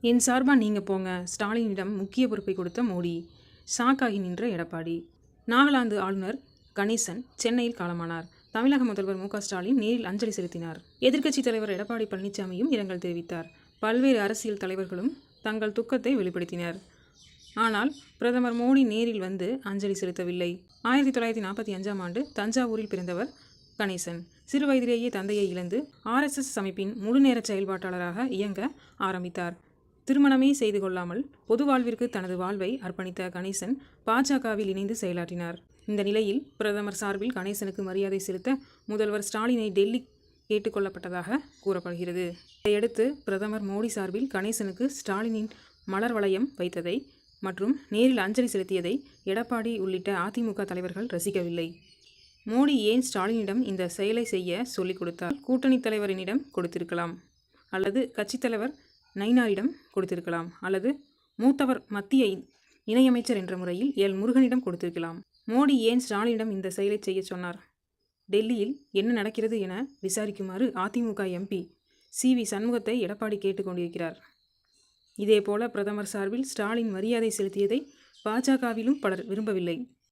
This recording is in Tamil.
என் சார்பா நீங்க போங்க, ஸ்டாலினிடம் முக்கிய பொறுப்பை கொடுத்த மோடி. ஷாக்காகி நின்ற எடப்பாடி. நாகாலாந்து ஆளுநர் கணேசன் சென்னையில் காலமானார். தமிழக முதல்வர் மு. க. ஸ்டாலின் நேரில் அஞ்சலி செலுத்தினார். எதிர்க்கட்சித் தலைவர் எடப்பாடி பழனிசாமியும் இரங்கல் தெரிவித்தார். பல்வேறு அரசியல் தலைவர்களும் தங்கள் துக்கத்தை வெளிப்படுத்தினர். ஆனால் பிரதமர் மோடி நேரில் வந்து அஞ்சலி செலுத்தவில்லை. 1945ஆம் ஆண்டு தஞ்சாவூரில் பிறந்தவர் கணேசன். சிறு வயதிலேயே தந்தையை இழந்து RSS அமைப்பின் முழுநேர செயல்பாட்டாளராக இயங்க ஆரம்பித்தார். திருமணமே செய்து கொள்ளாமல் பொது வாழ்விற்கு தனது வாழ்வை அர்ப்பணித்த கணேசன் பாஜகவில் இணைந்து செயலாற்றினார். இந்த நிலையில் பிரதமர் சார்பில் கணேசனுக்கு மரியாதை செலுத்த முதல்வர் ஸ்டாலினை டெல்லி கேட்டுக்கொள்ளப்பட்டதாக கூறப்படுகிறது. இதையடுத்து பிரதமர் மோடி சார்பில் கணேசனுக்கு ஸ்டாலினின் மலர் வளையம் வைத்ததை மற்றும் நேரில் அஞ்சலி செலுத்தியதை எடப்பாடி உள்ளிட்ட அதிமுக தலைவர்கள் ரசிக்கவில்லை. மோடி ஏன் ஸ்டாலினிடம் இந்த செயலை செய்ய சொல்லிக் கொடுத்தார்? கூட்டணி தலைவரினிடம் கொடுத்திருக்கலாம், அல்லது கட்சித் தலைவர் நயினாரிடம் கொடுத்திருக்கலாம், அல்லது மூத்தவர் மத்திய இணையமைச்சர் என்ற முறையில் முருகனிடம் கொடுத்திருக்கலாம். மோடி ஏன் ஸ்டாலினிடம் இந்த செயலை செய்ய சொன்னார்? டெல்லியில் என்ன நடக்கிறது என விசாரிக்குமாறு அதிமுக MP CV சண்முகத்தை எடப்பாடி கேட்டுக்கொண்டிருக்கிறார். இதேபோல பிரதமர் சார்பில் ஸ்டாலின் மரியாதை செலுத்தியதை பாஜகவிலும் பலர் விரும்பவில்லை.